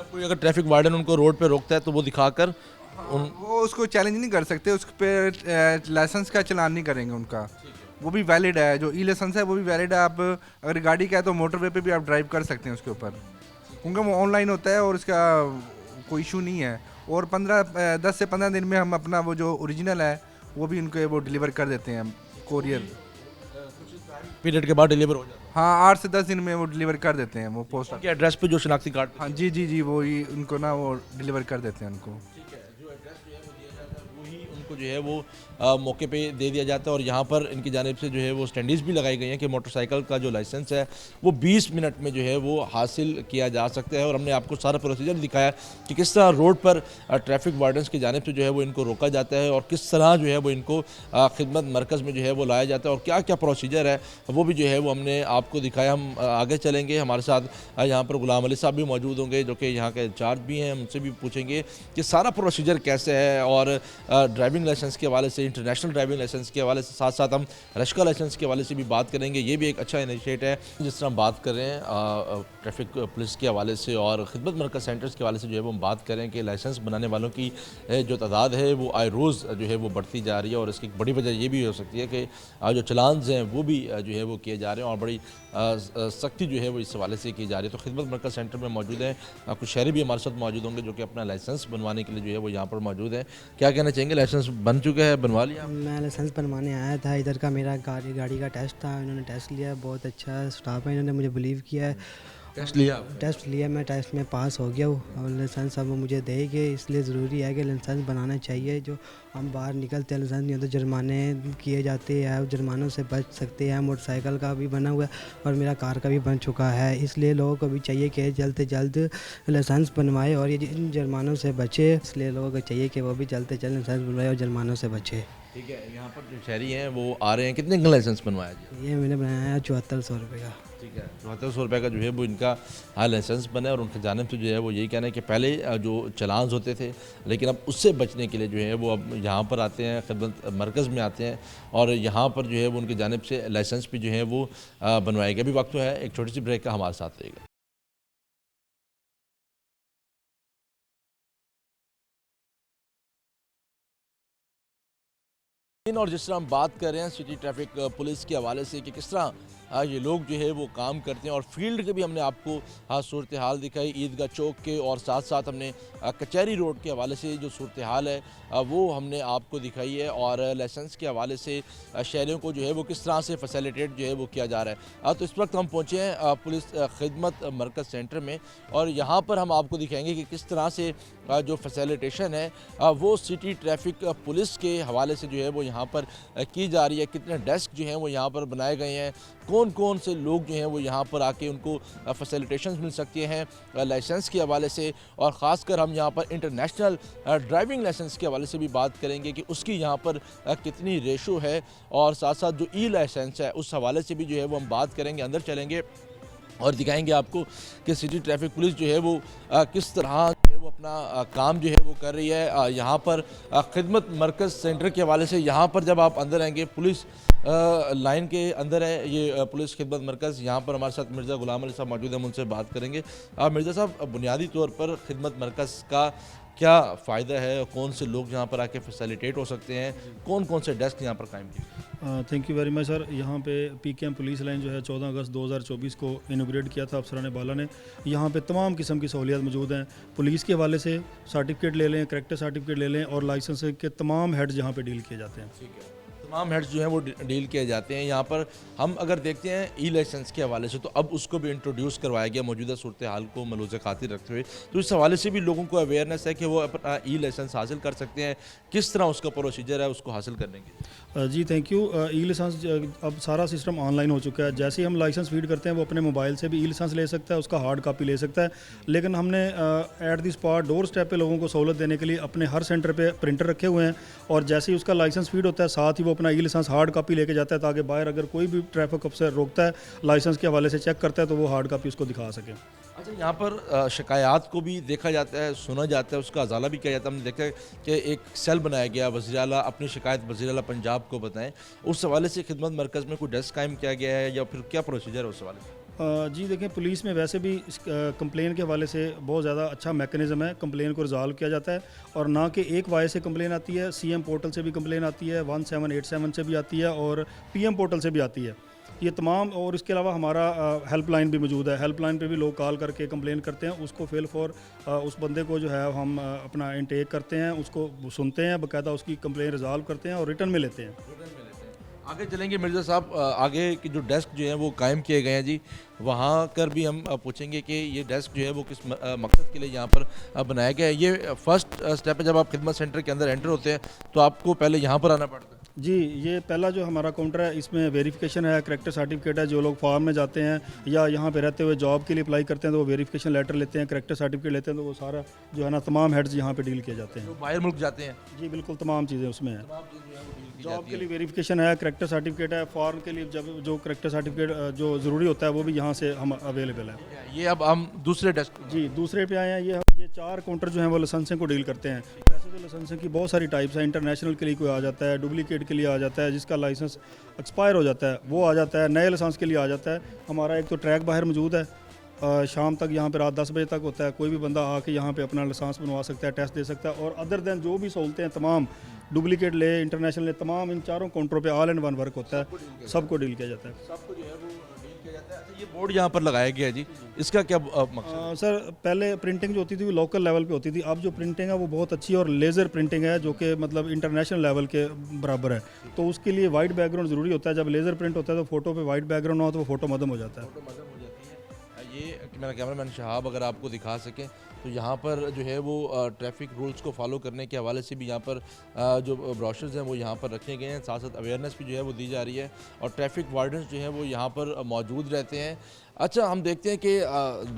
S1: मतलब कोई अगर ट्रैफिक वार्डन उनको रोड पे रोकता है तो वो दिखाकर
S9: वो उसको चैलेंज नहीं कर सकते, उस पे लाइसेंस का चलान नहीं करेंगे उनका, वो भी वैलिड है, जो ई लाइसेंस है वो भी वैलिड है। आप अगर गाड़ी का है तो मोटरवे पे भी आप ड्राइव कर सकते हैं उसके ऊपर, क्योंकि वो ऑनलाइन होता है और उसका कोई इशू नहीं है। और 10 से 15 दिन में हम अपना वो जो ओरिजिनल है वो भी उनको वो डिलीवर कर देते हैं कोरियर
S1: पीरियड के बाद डिलीवर हो जाता है।
S9: हाँ, 8 से 10 दिन में वो डिलीवर कर देते हैं वो पोस्ट।
S1: उनके एड्रेस पे जो शनाख्ती कार्ड,
S9: हाँ जी जी जी, वो ही उनको ना वो डिलीवर कर देते हैं उनको।
S1: उनको जो है वो मौके पे दे दिया जाता है। और यहाँ पर इनकी जानिब से जो है वो स्टैंडीज भी लगाई गई हैं कि मोटरसाइकिल का जो लाइसेंस है वो 20 मिनट में जो है वो हासिल किया जा सकता है। और हमने आपको सारा प्रोसीजर दिखाया कि किस तरह रोड पर ट्रैफिक वार्डन्स की जानिब से जो है वो इनको रोका जाता है और किस तरह जो है वो इनको खिदमत मरकज़ में जो है वो लाया जाता है और क्या क्या प्रोसीजर है वो भी जो है वो हमने आपको दिखाया। हम आगे चलेंगे, हमारे साथ यहाँ पर गुलाम अली साहब भी मौजूद होंगे जो कि यहाँ के इंचार्ज भी हैं, उनसे भी पूछेंगे कि सारा प्रोसीजर कैसे है। और ड्राइविंग लाइसेंस के हवाले से, इंटरनेशनल ड्राइविंग लाइसेंस के हवाले से, साथ साथ हम रश्का लाइसेंस के हवाले से भी बात करेंगे। ये भी एक अच्छा इनिशिएटिव है। जिस तरह हम बात कर रहे हैं ट्रैफिक पुलिस के हवाले से और खिदमत मरकज़ सेंटर्स के हवाले से जो है वो हम बात करें कि लाइसेंस बनाने वालों की जो तादाद है वो आए रोज़ जो है वो बढ़ती जा रही है। और इसकी एक बड़ी वजह ये भी हो सकती है कि जो चलान्स हैं वो भी जो है वो किए जा रहे हैं और बड़ी सख्ती जो है वो इस हवाले से की जा रही है। तो खिदमत मरकज़ सेंटर में मौजूद हैं कुछ शहरी भी हमारे साथ मौजूद होंगे जो कि अपना लाइसेंस बनवाने के लिए जो है वो यहाँ पर मौजूद है। क्या कहना चाहेंगे, लाइसेंस बन चुका है, बनवा लिया?
S10: मैं लाइसेंस बनवाने आया था, इधर का मेरा गाड़ी का टेस्ट था, इन्होंने टेस्ट लिया, बहुत अच्छा स्टाफ है, इन्होंने मुझे बिलीव किया है।
S1: टेस्ट लिया?
S10: टेस्ट लिया, मैं टेस्ट में पास हो गया हूँ और लाइसेंस अब मुझे देंगे, इसलिए ज़रूरी है कि लाइसेंस बनाना चाहिए। जो हम बाहर निकलते हैं लाइसेंस नहीं होता, जुर्माने किए जाते हैं, जुर्मानों से बच सकते हैं। मोटरसाइकिल का भी बना हुआ है और मेरा कार का भी बन चुका है, इसलिए लोगों को भी चाहिए कि जल्द से जल्द लाइसेंस बनवाए और ये जुर्मानों से बचे। इसलिए लोगों को चाहिए कि वो भी जल्द से जल्द लाइसेंस बनवाए और जुर्मानों से बचे।
S1: ठीक है, यहाँ पर जो शहरी हैं वो आ रहे हैं, कितने का लाइसेंस बनवाया जी?
S10: ये मैंने बनाया 7400 रुपये का।
S1: ठीक है, 7400 रुपये का जो है वो इनका लाइसेंस बना है। और उनके जानिब से जो है वो यही कहना है कि पहले जो चलान्स होते थे लेकिन अब उससे बचने के लिए जो है वो अब यहाँ पर आते हैं, खिदमत मरकज़ में आते हैं और यहाँ पर जो है वो उनकी जानिब से लाइसेंस भी जो है वो बनवाएगा। अभी वक्त तो है एक छोटी सी ब्रेक का, हमारे साथ रहेगा। और जिस तरह हम बात कर रहे हैं सिटी ट्रैफिक पुलिस के हवाले से कि किस तरह ये लोग जो है वो काम करते हैं और फील्ड के भी हमने आपको सूरत हाल दिखाई ईदगाह चौक के, और साथ साथ हमने कचहरी रोड के हवाले से जो सूरत हाल है वो हमने आपको दिखाई है। और लाइसेंस के हवाले से शहरियों को जो है वो किस तरह से फैसिलिटेट जो है वो किया जा रहा है। तो इस वक्त हम पहुँचे हैं पुलिस खिदमत मरकज़ सेंटर में और यहाँ पर हम आपको दिखाएंगे कि किस तरह से जो फैसिलिटेशन है वो सिटी ट्रैफिक पुलिस के हवाले से जो है वो यहाँ पर की जा रही है। कितने डेस्क जो हैं वो यहाँ पर बनाए गए हैं, कौन कौन से लोग जो हैं वो यहाँ पर आके उनको फैसिलिटेशंस मिल सकती हैं लाइसेंस के हवाले से। और ख़ासकर हम यहाँ पर इंटरनेशनल ड्राइविंग लाइसेंस के हवाले से भी बात करेंगे कि उसकी यहाँ पर कितनी रेशो है और साथ साथ जो ई लाइसेंस है उस हवाले से भी जो है वो हम बात करेंगे। अंदर चलेंगे और दिखाएंगे आपको कि सिटी ट्रैफिक पुलिस जो है वो किस तरह जो है वो अपना काम जो है वो कर रही है। यहाँ पर खिदमत मरकज़ सेंटर के हवाले से यहाँ पर जब आप अंदर आएंगे पुलिस लाइन के अंदर है ये पुलिस खिदमत मरकज़। यहाँ पर हमारे साथ मिर्ज़ा गुलाम अली साहब मौजूद हैं, हम उनसे बात करेंगे। मिर्ज़ा साहब, बुनियादी तौर पर खिदमत मरकज़ का क्या फ़ायदा है, कौन से लोग यहाँ पर आके फैसिलिटेट हो सकते हैं, कौन कौन से डेस्क यहाँ पर कायम किए?
S11: Thank you very much sir. यहाँ पे PKM पुलिस लाइन जो है 14 अगस्त 2024 को इनोग्रेट किया था अफसरान बाला ने। यहाँ पे तमाम किस्म की सहूलियात मौजूद हैं। पुलिस के हवाले से सर्टिफिकेट ले लें, करेक्टर सर्टिफिकेट ले लें और लाइसेंस के तमाम हेड्स यहाँ पे डील किए जाते हैं।
S1: ठीक है, तमाम हेड्स जो हैं वो डील किए जाते हैं। यहाँ पर हम अगर देखते हैं ई लाइसेंस के हवाले से तो अब उसको भी इंट्रोड्यूस करवाया गया मौजूदा सूरत हाल को मलूज़ खातिर रखते हुए। तो इस हवाले से भी लोगों को अवेयरनेस है कि वो अपना ई लाइसेंस हासिल कर सकते हैं, किस तरह उसका प्रोसीजर है उसको हासिल करने के।
S11: जी थैंक यू। ई लाइसेंस अब सारा सिस्टम ऑनलाइन हो चुका है। जैसे ही हम लाइसेंस फीड करते हैं वो अपने मोबाइल से भी ई लाइसेंस ले सकता है, उसका हार्ड कापी ले सकता है। लेकिन हमने at the spot door step पे लोगों को सहूलत देने के लिए अपने हर सेंटर पे प्रिंटर रखे हुए हैं और जैसे ही उसका लाइसेंस फीड होता है साथ ही वो अपना ई लाइसेंस हार्ड कापी लेके जाता है ताकि बाहर अगर कोई भी ट्रैफिक अफसर रोकता है लाइसेंस के हवाले से चेक करता है तो वो हार्ड कापी उसको दिखा सके।
S1: अच्छा, यहाँ पर शिकायत को भी देखा जाता है, सुना जाता है, उसका अजाला भी किया जाता है। हमने देखा है कि एक सेल बनाया गया, वज़ीर आला अपनी शिकायत वज़ीर आला पंजाब को बताएं। उस हवाले से खिदमत मरकज़ में कोई डेस्क कायम किया गया है या फिर क्या प्रोसीजर है उस हवाले से?
S11: जी देखें, पुलिस में वैसे भी कंप्लेन के हवाले से बहुत ज़्यादा अच्छा मैकेनिज़्म है, कंप्लेन को रिजॉल्व किया जाता है। और ना कि एक वाई से कंप्लेन आती है, सीएम पोर्टल से भी कंप्लेन आती है, 1787 से भी आती है और पीएम पोर्टल से भी आती है। ये तमाम, और इसके अलावा हमारा हेल्पलाइन भी मौजूद है। हेल्पलाइन पे भी लोग कॉल करके कंप्लेन करते हैं, उसको फिल फॉर उस बंदे को जो है हम अपना इनटेक करते हैं, उसको सुनते हैं, बाकायदा उसकी कंप्लेन रिजॉल्व करते हैं और रिटर्न में लेते हैं।
S1: आगे चलेंगे मिर्ज़ा साहब, आगे की जो डेस्क जो है वो कायम किए गए हैं जी, वहाँ कर भी हम पूछेंगे कि ये डेस्क जो है वो किस मकसद के लिए यहाँ पर बनाया गया है। ये फर्स्ट स्टेप है, जब आप खिदमत सेंटर के अंदर एंटर होते हैं तो आपको पहले यहाँ पर आना पड़ता है।
S11: जी, ये पहला जो हमारा काउंटर है, इसमें वेरिफिकेशन है, करैक्टर सर्टिफिकेट है। जो लोग फार्म में जाते हैं या यहाँ पे रहते हुए जॉब के लिए अप्लाई करते हैं तो वो वेरिफिकेशन लेटर लेते हैं, करैक्टर सर्टिफिकेट लेते हैं, तो वो सारा जो है ना तमाम हेड्स यहाँ पे डील किए जाते हैं।
S1: तो बाहर मुल्क जाते हैं
S11: जी बिल्कुल, तमाम चीज़ें उसमें हैं। जॉब के लिए वेरिफिकेशन है, करैक्टर सर्टिफिकेट है, फॉर्म के लिए जब जो करैक्टर सर्टिफिकेट जो ज़रूरी होता है वो भी यहाँ से हम अवेलेबल है।
S1: ये अब हम दूसरे डेस्क
S11: जी दूसरे पे आए हैं। ये 4 काउंटर जो हैं वो लाइसेंसिंग को डील करते हैं। वैसे तो लाइसेंसिंग की बहुत सारी टाइप्स हैं, इंटरनेशनल के लिए कोई आ जाता है, डुप्लीकेट के लिए आ जाता है, जिसका लाइसेंस एक्सपायर हो जाता है वो आ जाता है, नए लाइसेंस के लिए आ जाता है। हमारा एक तो ट्रैक बाहर मौजूद है, शाम तक यहाँ पे रात 10 बजे तक होता है। कोई भी बंदा आके यहाँ पे अपना लाइसेंस बनवा सकता है, टेस्ट दे सकता है। और अदर देन जो भी सहूलतें हैं तमाम, डुप्लीकेट ले, इंटरनेशनल ले, तमाम इन 4 काउंटरों पे ऑल इन वन वर्क होता है, सबको डील किया जाता है।
S1: सबको जो है वो डील किया जाता है। अच्छा, ये बोर्ड यहाँ पर लगाया गया है जी, इसका क्या मकसद?
S11: सर पहले प्रिंटिंग जो होती थी वो लोकल लेवल पे होती थी, अब जो प्रिंटिंग है वो बहुत अच्छी और लेज़र प्रिंटिंग है, जो कि मतलब इंटरनेशनल लेवल के बराबर है। तो उसके लिए वाइट बैकग्राउंड ज़रूरी होता है। जब लेज़र प्रिंट होता है तो फोटो पे वाइट बैकग्राउंड ना हो तो वो फोटो मदम हो जाता है।
S1: ये मेरा कैमरामैन शहाब अगर आपको दिखा सकें तो यहाँ पर जो है वो ट्रैफिक रूल्स को फॉलो करने के हवाले से भी यहाँ पर जो ब्रोशर्स हैं वो यहाँ पर रखे गए हैं, साथ साथ अवेयरनेस भी जो है वो दी जा रही है और ट्रैफिक वार्डन्स जो है वो यहाँ पर मौजूद रहते हैं। अच्छा, हम देखते हैं कि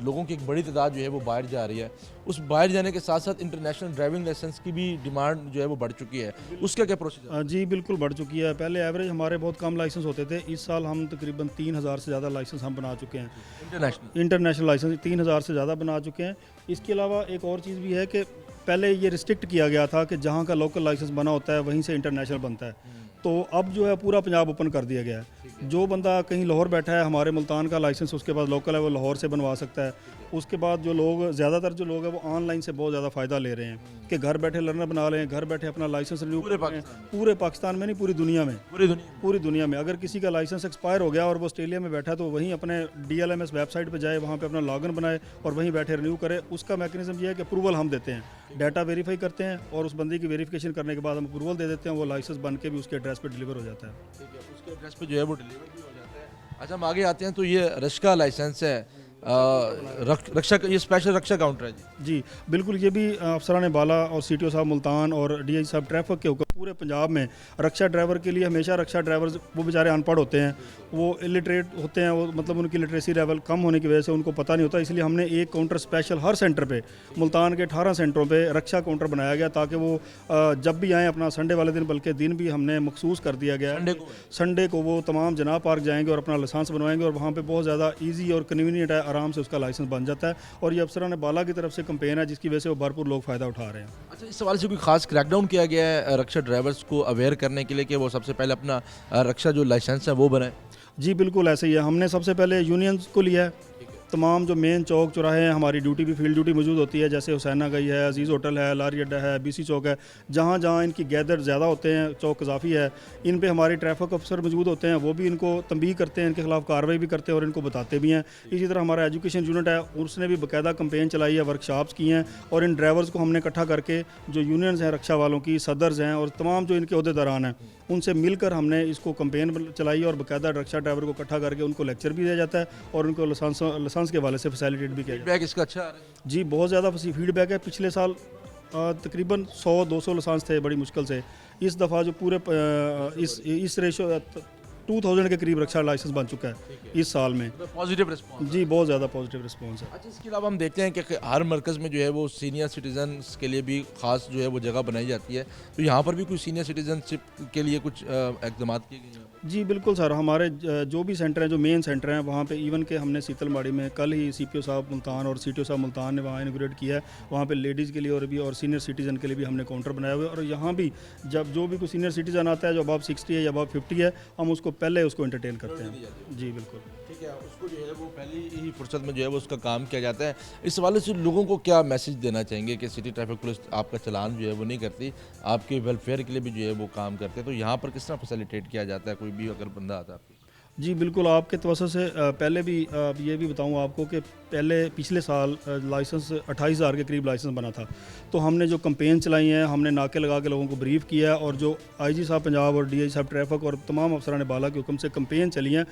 S1: लोगों की एक बड़ी तादाद जो है वो बाहर जा रही है। उस बाहर जाने के साथ साथ इंटरनेशनल ड्राइविंग लाइसेंस की भी डिमांड जो है वो बढ़ चुकी है, उसका क्या प्रोसीजर?
S11: जी बिल्कुल बढ़ चुकी है। पहले एवरेज हमारे बहुत कम लाइसेंस होते थे, इस साल हम तकरीबन 3000 से ज़्यादा लाइसेंस हम बना चुके हैं। इंटरनेशनल लाइसेंस 3000 से ज़्यादा बना चुके हैं। इसके अलावा एक और चीज़ भी है कि पहले ये रिस्ट्रिक्ट किया गया था कि जहाँ का लोकल लाइसेंस बना होता है वहीं से इंटरनेशनल बनता है। तो अब जो है पूरा पंजाब ओपन कर दिया गया है। जो बंदा कहीं लाहौर बैठा है, हमारे मुल्तान का लाइसेंस उसके पास लोकल है, वो लाहौर से बनवा सकता है। उसके बाद जो लोग, ज़्यादातर जो लोग हैं वो ऑनलाइन से बहुत ज़्यादा फ़ायदा ले रहे हैं कि घर बैठे लर्नर बना लें, घर बैठे अपना लाइसेंस रिन्यू पूरे पाकिस्तान में नहीं, पूरी दुनिया में, पूरी दुनिया में। अगर किसी का लाइसेंस एक्सपायर हो गया और वो ऑस्ट्रेलिया में बैठा है तो वहीं अपने DLMS वेबसाइट पर जाए, वहाँ पर अपना लॉगिन बनाए और वहीं बैठे रिन्यू करे। उसका मैकेनिज्म ये है कि अप्रूवल हम देते हैं, डाटा वेरीफाई करते हैं और उस बंदी की वेरिफिकेशन करने के बाद हम अप्रूवल दे देते हैं, वो लाइसेंस बन के भी उसके एड्रेस पर डिलीवर हो जाता है।
S1: ठीक है, उसके एड्रेस पे जो है वो डिलीवर भी हो जाता है। अच्छा, हम आगे आते हैं तो ये रक्षा लाइसेंस है, रक्षा, ये स्पेशल रक्षा काउंटर है
S11: जी बिल्कुल। ये भी अफसरान बाला और CTO साहब मुल्तान और DI साहब ट्रैफिक के हुक्म पूरे पंजाब में रक्षा ड्राइवर के लिए हमेशा, रक्षा ड्राइवर्स वो बेचारे अनपढ़ होते हैं, वो इलिटरेट होते हैं, वो मतलब उनकी लिटरेसी लेवल कम होने की वजह से उनको पता नहीं होता। इसलिए हमने एक काउंटर स्पेशल हर सेंटर पे, मुल्तान के 18 सेंटरों पे रक्षा काउंटर बनाया गया ताकि वो जब भी आएँ, अपना संडे वाले दिन, बल्कि दिन भी हमने मखसूस कर दिया गया है। संडे को वो तमाम जनाब पार्क जाएंगे और अपना लाइसेंस बनवाएंगे और वहाँ पर बहुत ज़्यादा ईजी और कन्वीनियंट है, आराम से उसका लाइसेंस बन जाता है। और ये अफसरान बाला की तरफ से कंपेन है जिसकी वजह से वो भरपूर लोग फ़ायदा उठा रहे हैं।
S1: अच्छा, इस सवाल से कोई खास क्रैकडाउन किया गया है रक्षा ड्राइवर्स को अवेयर करने के लिए कि वो सबसे पहले अपना रक्षा जो लाइसेंस है वो बनाए?
S11: जी बिल्कुल ऐसे ही है। हमने सबसे पहले यूनियंस को लिया है। तमाम जो मेन चौक चौराहे हैं, हमारी ड्यूटी भी फील्ड ड्यूटी मौजूद होती है, जैसे हुसैना गई है, अजीज़ होटल है, लारी अड्डा है, BC चौक है, जहाँ जहाँ इनकी गैदर ज़्यादा होते हैं, चौक काफ़ी है, इन पे हमारे ट्रैफिक अफसर मौजूद होते हैं, वो भी इनको तंबीह करते हैं, इनके खिलाफ कार्रवाई भी करते हैं और इनको बताते भी हैं। इसी तरह हमारा एजुकेशन यूनिट है, उसने भी बाकायदा कंपेन चलाई है, वर्कशॉप्स की हैं और इन ड्राइवर्स को हमने इकट्ठा करके जो यूनियंस हैं रक्षा वालों की, सदर्स हैं और तमाम जो इनके अहदेदारान हैं, उनसे मिलकर हमने इसको कंपेन चलाई और बाकायदा रक्षा ड्राइवर को इकट्ठा करके उनको लेक्चर भी दिया जाता है और उनको लाइसेंस के हवाले से फैसिलिटेट भी किया जाता है।
S1: फीडबैक इसका अच्छा आ रहा है? जी
S11: बहुत ज़्यादा फीडबैक है। पिछले साल तकरीबन 100-200 लाइसेंस थे बड़ी मुश्किल से। इस दफ़ा जो पूरे इस रेशो 2000 के करीब रक्षा लाइसेंस बन चुका है इस साल में।
S1: Positive response?
S11: जी बहुत ज़्यादा पॉजिटिव रिस्पॉन्स है।
S1: अच्छा, इसके अलावा हम देखते हैं कि हर मरकज़ में जो है वो सीनियर सिटीजन्स के लिए भी ख़ास जो है वो जगह बनाई जाती है, तो यहाँ पर भी कुछ सीनियर सिटीजनशिप के लिए कुछ इक़दाम किए गए हैं?
S11: जी बिल्कुल सर, हमारे जो भी सेंटर हैं, जो मेन सेंटर हैं, वहाँ पे इवन के हमने सीतलमाड़ी में कल ही CPO साहब मुल्तान और CTO साहब मुल्तान ने वहाँ इनॉग्रेट किया है। वहाँ पे लेडीज़ के लिए और सीनियर सिटीज़न के लिए भी हमने काउंटर बनाया हुआ है और यहाँ भी जब जो भी कोई सीनियर सिटीज़न आता है जो अबव 60 है या अबव 50 है, हम उसको पहले उसको एंटरटेन करते हैं। जी बिल्कुल।
S1: ठीक है, उसको जो है वो पहली ही फुर्सत में जो है वो उसका काम किया जाता है। इस हवाले से लोगों को क्या मैसेज देना चाहेंगे कि सिटी ट्रैफिक पुलिस आपका चालान जो है वो नहीं करती, आपके वेलफेयर के लिए भी जो है वो काम करते हैं, तो यहाँ पर किस तरह फैसिलिटेट किया जाता है कोई भी अगर बंदा आता है?
S11: जी बिल्कुल, आपके तवज्जो से पहले भी ये भी बताऊँ आपको कि पहले पिछले साल लाइसेंस 28,000 के करीब लाइसेंस बना था। तो हमने जो कैंपेन चलाई है, हमने नाके लगा के लोगों को ब्रीफ किया है, और जो आईजी साहब पंजाब और डीआईजी साहब ट्रैफिक और तमाम अफसरान बाला के हुक्म से कैंपेन चली है।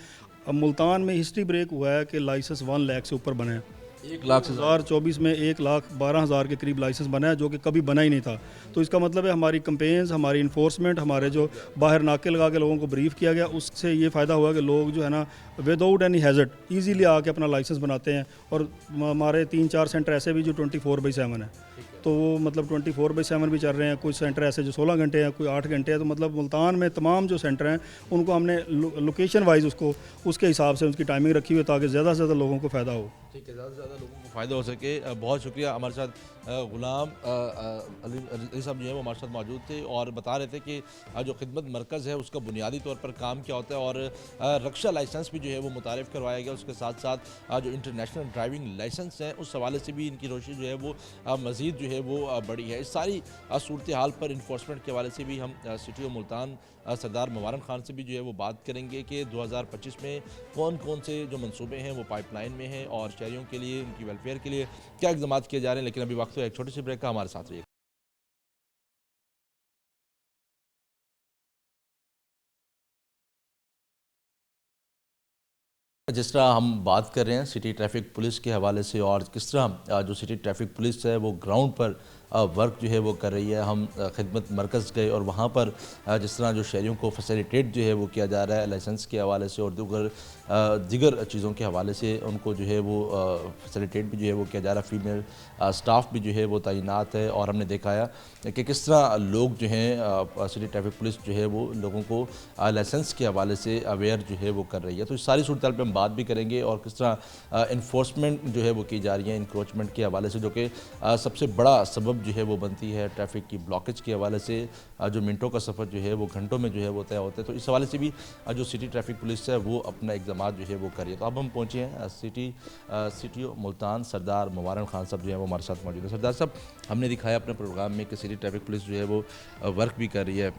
S11: अब मुल्तान में हिस्ट्री ब्रेक हुआ है कि लाइसेंस 1 लाख से ऊपर बने हैं। 2024 में 1,12,000 के करीब लाइसेंस बना है, जो कि कभी बना ही नहीं था। तो इसका मतलब है हमारी कैंपेन्स, हमारी इन्फोर्समेंट, हमारे जो बाहर नाके लगा के लोगों को ब्रीफ किया गया, उससे ये फ़ायदा हुआ कि लोग जो है ना विदाउट एनी हैजर्ड ईजीली आके अपना लाइसेंस बनाते हैं। और हमारे 3-4 सेंटर ऐसे भी जो 24/7 है, तो वो मतलब 24/7 भी चल रहे हैं। कुछ सेंटर ऐसे जो 16 घंटे हैं, कोई 8 घंटे हैं। तो मतलब मुल्तान में तमाम जो सेंटर हैं उनको हमने लोकेशन वाइज उसके हिसाब से उसकी टाइमिंग रखी हुई है, ताकि ज़्यादा से ज़्यादा लोगों को फ़ायदा हो।
S1: ठीक है, ज़्यादा से ज़्यादा लोगों को फ़ायदा हो सके। बहुत शुक्रिया। हमारे साथ गुलाम अली साहब जो है वो हमारे साथ मौजूद थे और बता रहे थे कि जो खिदमत मरकज़ है उसका बुनियादी तौर पर काम क्या होता है, और रक्षा लाइसेंस भी जो है वो मुतारिफ़ करवाया गया। उसके साथ साथ जो इंटरनेशनल ड्राइविंग लाइसेंस है उस हवाले से भी इनकी रोशनी जो है वो मज़ीद जो है वो बढ़ी है। इस सारी सूरत हाल पर इन्फोर्समेंट के हवाले से भी हम सिटी ऑफ मुल्तान सरदार मुबारक खान से भी जो है वो बात करेंगे कि 2025 में कौन कौन से जो मंसूबे हैं वो पाइपलाइन में हैं और शहरियों के लिए, उनकी वेलफेयर के लिए क्या इक़दाम किए जा रहे हैं। लेकिन अभी वक्त है एक छोटी सी ब्रेक का, हमारे साथ रहिए। जिस तरह हम बात कर रहे हैं सिटी ट्रैफिक पुलिस के हवाले से और किस तरह जो सिटी ट्रैफिक पुलिस है वो ग्राउंड पर वर्क जो है वो कर रही है। हम खिदमत मरकज़ गए और वहाँ पर जिस तरह जो शहरियों को फैसिलिटेट जो है वो किया जा रहा है लाइसेंस के हवाले से और दीगर चीज़ों के हवाले से उनको जो है वो फैसिलिटेट भी जो है वो किया जा रहा है। फीमेल स्टाफ भी जो है वो तैनात है और हमने देखा है कि किस तरह लोग जो हैं सिटी ट्रैफिक पुलिस जो है वो लोगों को लाइसेंस के हवाले से अवेयर जो है वो कर रही है। तो इस सारी सूरत पर हम बात भी करेंगे और किस तरह इन्फोर्समेंट जो है वो की जा रही है इंक्रोचमेंट के हवाले से, जो कि सबसे बड़ा सबब जो है वो बनती है ट्रैफिक की ब्लॉकेज के हवाले से। जो मिनटों का सफ़र जो है वो घंटों में जो है वो तय होता है। तो इस हवाले से भी जो सिटी ट्रैफिक पुलिस है वो अपना इक़दाम जो है वो करिए। तो अब हम पहुँचे हैं सिटी मुल्तान सरदार मुबारक खान साहब जो है वो हमारे साथ मौजूद है। सरदार साहब, हमने दिखाया अपने प्रोग्राम में कि सिटी ट्रैफिक पुलिस जो है वो वर्क भी कर रही है,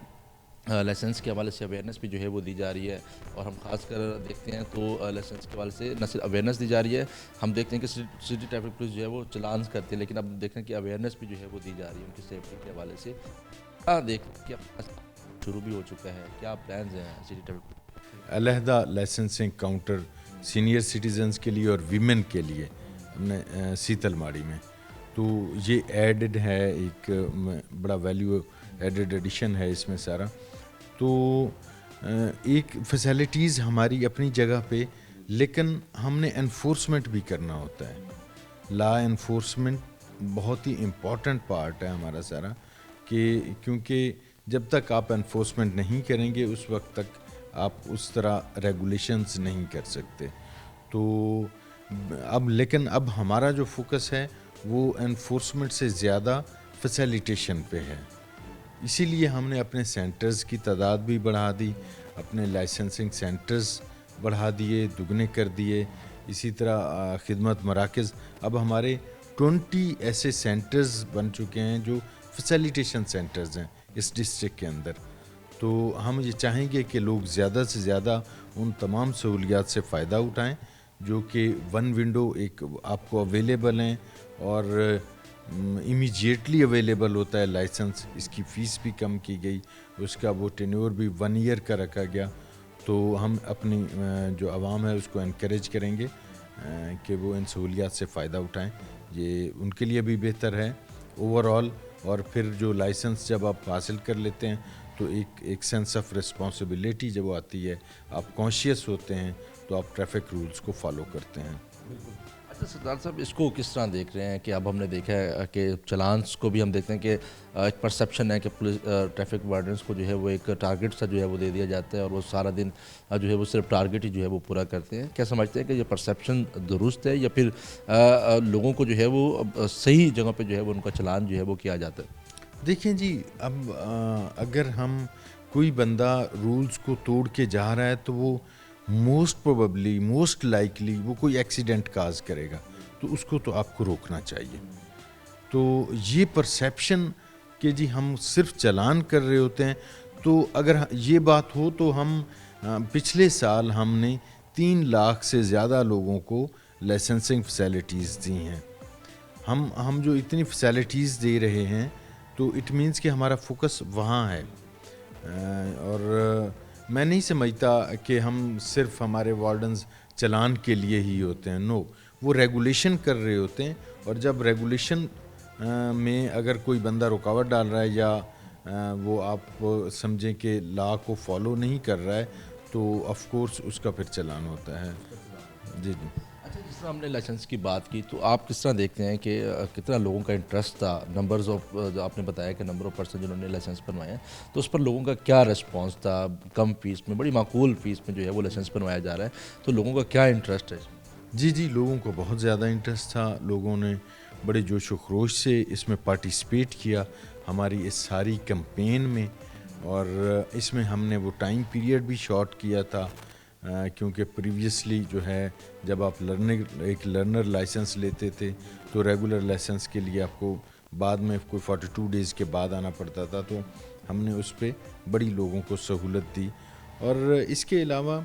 S1: लाइसेंस के हवाले से अवेयरनेस भी जो है वो दी जा रही है। और हम खास कर देखते हैं तो लाइसेंस के हवाले से न सिर्फ अवेयरनेस दी जा रही है, हम देखते हैं कि सिटी ट्रैफिक पुलिस जो है वो चलान करती है, लेकिन अब देखते हैं कि अवेयरनेस भी जो है वो दी जा रही है उनकी सेफ्टी के हवाले से। देखते हैं कि शुरू भी हो चुका है, क्या प्लान हैं सिटी ट्रैफिक?
S12: अलहदा लाइसेंसिंग काउंटर सीनियर सिटीजन्स के लिए और वीमेन के लिए हमने सीतलमाड़ी में, तो ये एडेड है, एक बड़ा वैल्यू एडेड एडिशन है इसमें सारा। तो एक फैसिलिटीज़ हमारी अपनी जगह पे, लेकिन हमने एनफोर्समेंट भी करना होता है। लॉ एनफोर्समेंट बहुत ही इम्पॉर्टेंट पार्ट है हमारा सारा, कि क्योंकि जब तक आप एनफोर्समेंट नहीं करेंगे उस वक्त तक आप उस तरह रेगुलेशंस नहीं कर सकते। तो लेकिन अब हमारा जो फोकस है वो एनफोर्समेंट से ज़्यादा फैसिलिटेशन पे है। इसीलिए हमने अपने सेंटर्स की तादाद भी बढ़ा दी, अपने लाइसेंसिंग सेंटर्स बढ़ा दिए, दुगने कर दिए। इसी तरह खिदमत मराकज़, अब हमारे 20 ऐसे सेंटर्स बन चुके हैं जो फैसिलिटेशन सेंटर्स हैं इस डिस्ट्रिक्ट के अंदर। तो हम ये चाहेंगे कि लोग ज़्यादा से ज़्यादा उन तमाम सहूलियात से फ़ायदा उठाएं जो कि वन विंडो एक आपको अवेलेबल हैं और इमीडिएटली अवेलेबल होता है लाइसेंस। इसकी फ़ीस भी कम की गई, उसका वो टेन्योर भी 1 ईयर का रखा गया। तो हम अपनी जो आवाम है उसको इनकरेज करेंगे कि वो इन सहूलियात से फ़ायदा उठाएं, ये उनके लिए भी बेहतर है ओवरऑल। और फिर जो लाइसेंस जब आप हासिल कर लेते हैं तो एक सेंस ऑफ रिस्पॉन्सिबिलिटी जब आती है, आप कॉन्शियस होते हैं, तो आप ट्रैफिक रूल्स को फॉलो करते हैं।
S1: अच्छा सरदार साहब, इसको किस तरह देख रहे हैं कि अब हमने देखा है कि चलान्स को भी हम देखते हैं कि एक परसेप्शन है कि पुलिस ट्रैफिक वार्डन्स को जो है वो एक टारगेट सा जो है वो दे दिया जाता है और वो सारा दिन जो है वो सिर्फ टारगेट ही जो है वो पूरा करते हैं। क्या समझते हैं कि ये परसेप्शन दुरुस्त है या फिर लोगों को जो है वो सही जगह पर जो है वो उनका चलान जो है वो किया जाता है?
S12: देखिए जी, अब अगर हम कोई बंदा रूल्स को तोड़ के जा रहा है तो वो मोस्ट प्रोबेबली मोस्ट लाइकली वो कोई एक्सीडेंट काज करेगा, तो उसको तो आपको रोकना चाहिए। तो ये परसेप्शन कि जी हम सिर्फ चालान कर रहे होते हैं, तो अगर ये बात हो तो हम पिछले साल हमने 3 लाख से ज़्यादा लोगों को लाइसेंसिंग फैसिलिटीज़ दी हैं। हम जो इतनी फैसिलिटीज़ दे रहे हैं तो इट मीन्स कि हमारा फोकस वहाँ है। और मैं नहीं समझता कि हम सिर्फ हमारे वार्डन्स चलान के लिए ही होते हैं। नो, वो रेगुलेशन कर रहे होते हैं, और जब रेगुलेशन में अगर कोई बंदा रुकावट डाल रहा है या वो आप समझें कि लॉ को फॉलो नहीं कर रहा है, तो ऑफ कोर्स उसका फिर चलान होता है। जी जी।
S1: अच्छा, जिस तरह हमने लाइसेंस की बात की, तो आप किस तरह देखते हैं कि कितना लोगों का इंटरेस्ट था? नंबर्स ऑफ, जो आपने बताया कि नंबर ऑफ पर्सन जिन्होंने लाइसेंस बनवाए हैं, तो उस पर लोगों का क्या रिस्पांस था? कम फीस में, बड़ी माकूल फीस में जो है वो लाइसेंस बनवाया जा रहा है, तो लोगों का क्या इंटरेस्ट है?
S12: जी जी, लोगों को बहुत ज़्यादा इंटरेस्ट था। लोगों ने बड़े जोश व खरोश से इसमें पार्टिसिपेट किया हमारी इस सारी कैंपेन में, और इसमें हमने वो टाइम पीरियड भी शॉर्ट किया था, क्योंकि प्रीवियसली जो है जब आप एक लर्नर लाइसेंस लेते थे तो रेगुलर लाइसेंस के लिए आपको बाद में कोई 42 डेज़ के बाद आना पड़ता था, तो हमने उस पर बड़ी लोगों को सहूलत दी। और इसके अलावा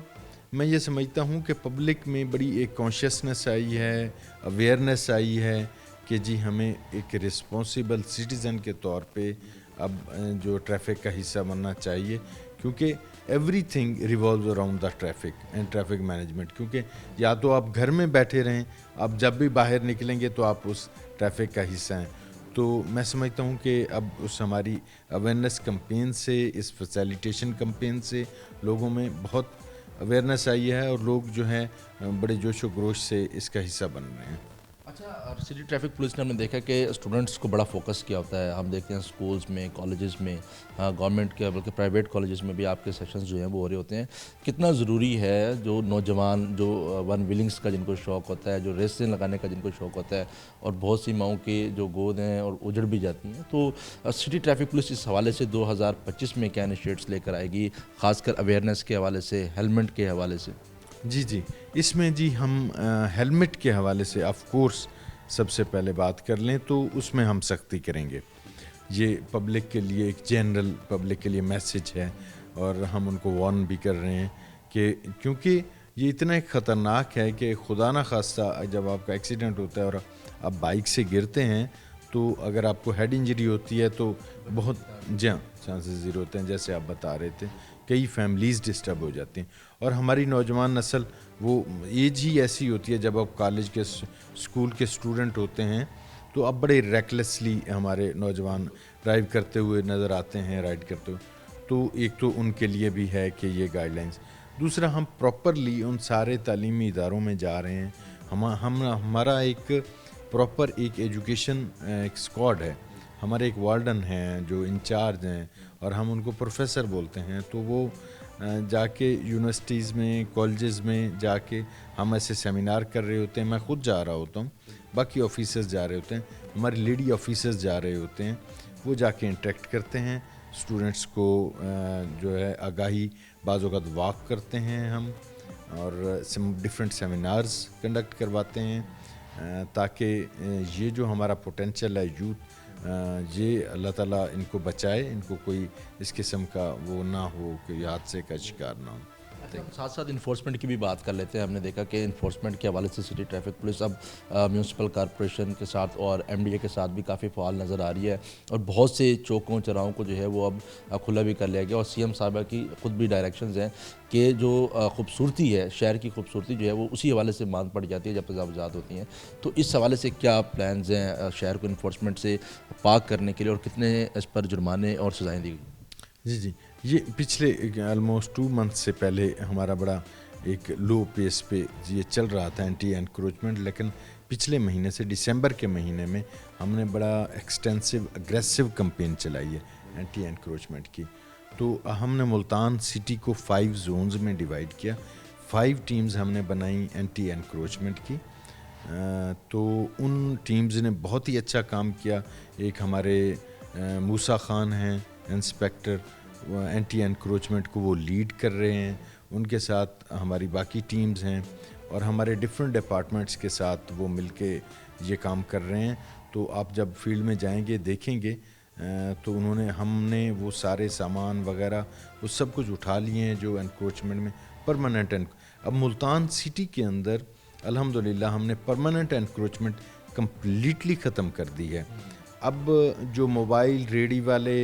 S12: मैं ये समझता हूँ कि पब्लिक में बड़ी एक कॉन्शियसनेस आई है, अवेयरनेस आई है कि जी हमें एक रिस्पॉन्सिबल सिटीज़न के तौर पे अब जो ट्रैफिक का हिस्सा बनना चाहिए, क्योंकि everything revolve around the traffic and traffic management. क्योंकि या तो आप घर में बैठे रहें, आप जब भी बाहर निकलेंगे तो आप उस ट्रैफिक का हिस्सा हैं। तो मैं समझता हूँ कि अब उस हमारी अवेयरनेस कैंपेन से, इस फैसिलिटेशन कैंपेन से लोगों में बहुत अवेयरनेस आई है, और लोग जो हैं बड़े जोश व खरोश से इसका हिस्सा बन रहे हैं।
S1: अच्छा, सिटी ट्रैफिक पुलिस ने हमने देखा कि स्टूडेंट्स को बड़ा फोकस किया होता है। हम देखते हैं स्कूल्स में, कॉलेजेस में, गवर्नमेंट के बल्कि प्राइवेट कॉलेजेस में भी आपके सेशंस जो हैं वो हो रहे होते हैं। कितना ज़रूरी है जो नौजवान, जो वन व्हीलिंग्स का जिनको शौक़ होता है, जो रेसें लगाने का जिनको शौक़ होता है, और बहुत सी माओं की जो गोद हैं और उजड़ भी जाती हैं, तो सिटी ट्रैफिक पुलिस इस हवाले से 2025 में क्या इनिशिएटिव्स लेकर आएगी, ख़ासकर अवेयरनेस के हवाले से, हेलमेट के हवाले से?
S12: जी जी, इसमें जी हम हेलमेट के हवाले से ऑफ कोर्स सबसे पहले बात कर लें तो उसमें हम सख्ती करेंगे। ये पब्लिक के लिए, एक जनरल पब्लिक के लिए मैसेज है, और हम उनको वार्न भी कर रहे हैं कि क्योंकि ये इतना एक ख़तरनाक है कि खुदा ना खास्ता जब आपका एक्सीडेंट होता है और आप बाइक से गिरते हैं, तो अगर आपको हेड इंजरी होती है तो बहुत चांसेस ज़ीरो होते हैं। जैसे आप बता रहे थे, कई फैमिलीज़ डिस्टर्ब हो जाती हैं, और हमारी नौजवान नस्ल वो एज ही ऐसी होती है, जब आप कॉलेज के स्कूल के स्टूडेंट होते हैं तो अब बड़े रेकलेसली हमारे नौजवान ड्राइव करते हुए नज़र आते हैं, राइड करते हुए। तो एक तो उनके लिए भी है कि ये गाइडलाइंस। दूसरा, हम प्रॉपरली उन सारे तालीमी इदारों में जा रहे हैं। हमारा एक प्रॉपर एक एजुकेशन एक स्क्वाड है, हमारे एक वार्डन हैं जो इंचार्ज हैं, और हम उनको प्रोफेसर बोलते हैं। तो वो जाके यूनिवर्सिटीज़ में, कॉलेजेस में जाके हम ऐसे सेमिनार कर रहे होते हैं। मैं ख़ुद जा रहा होता हूँ, बाकी ऑफिसर्स जा रहे होते हैं, हमारे लेडी ऑफिसर्स जा रहे होते हैं। वो जाके इंटरेक्ट करते हैं स्टूडेंट्स को, जो है आगाही बाज़ वक़्त वॉक करते हैं हम, और डिफरेंट सेमिनार्स कंडक्ट करवाते हैं, ताकि ये जो हमारा पोटेंशियल है यूथ, ये अल्लाह ताला इनको बचाए, इनको कोई इस किस्म का वो ना हो कि हादसे का शिकार ना हो।
S1: साथ साथ इन्फोर्समेंट की भी बात कर लेते हैं। हमने देखा कि इन्फोर्समेंट के हवाले से सिटी ट्रैफिक पुलिस अब म्यूनसिपल कॉरपोरेशन के साथ और एमडीए के साथ भी काफ़ी फ़ाल नज़र आ रही है, और बहुत से चौकों चौराहों को जो है वो अब खुला भी कर लिया गया। और सीएम साहबा की खुद भी डायरेक्शंस हैं कि जो खूबसूरती है, शहर की खूबसूरती जो है वो उसी हवाले से मांग पड़ जाती है जब तजावुज़ात होती हैं। तो इस हवाले से क्या प्लान्स हैं शहर को इन्फोर्समेंट से पाक करने के लिए, और कितने इस पर जुर्माने और सज़ाएँ दी गई?
S12: जी जी, ये पिछले ऑलमोस्ट 2 मंथ से पहले हमारा बड़ा एक लो पेस पे ये चल रहा था एंटी एनक्रोचमेंट, लेकिन पिछले महीने से दिसंबर के महीने में हमने बड़ा एक्सटेंसिव अग्रेसिव कैंपेन चलाई है एंटी एनक्रोचमेंट की। तो हमने मुल्तान सिटी को 5 जोन्स में डिवाइड किया, 5 टीम्स हमने बनाई एंटी एनक्रोचमेंट की। तो उन टीम्स ने बहुत ही अच्छा काम किया। एक हमारे मूसा खान हैं इंस्पेक्टर, एंटी एनक्रोचमेंट को वो लीड कर रहे हैं। उनके साथ हमारी बाकी टीम्स हैं और हमारे डिफरेंट डिपार्टमेंट्स के साथ वो मिलके ये काम कर रहे हैं। तो आप जब फील्ड में जाएंगे देखेंगे तो हमने वो सारे सामान वगैरह वो सब कुछ उठा लिए हैं जो एनक्रोचमेंट में परमानेंट। अब मुल्तान सिटी के अंदर अल्हम्दुलिल्लाह हमने परमानेंट एनक्रोचमेंट कम्प्लीटली ख़त्म कर दी है। अब जो मोबाइल रेडी वाले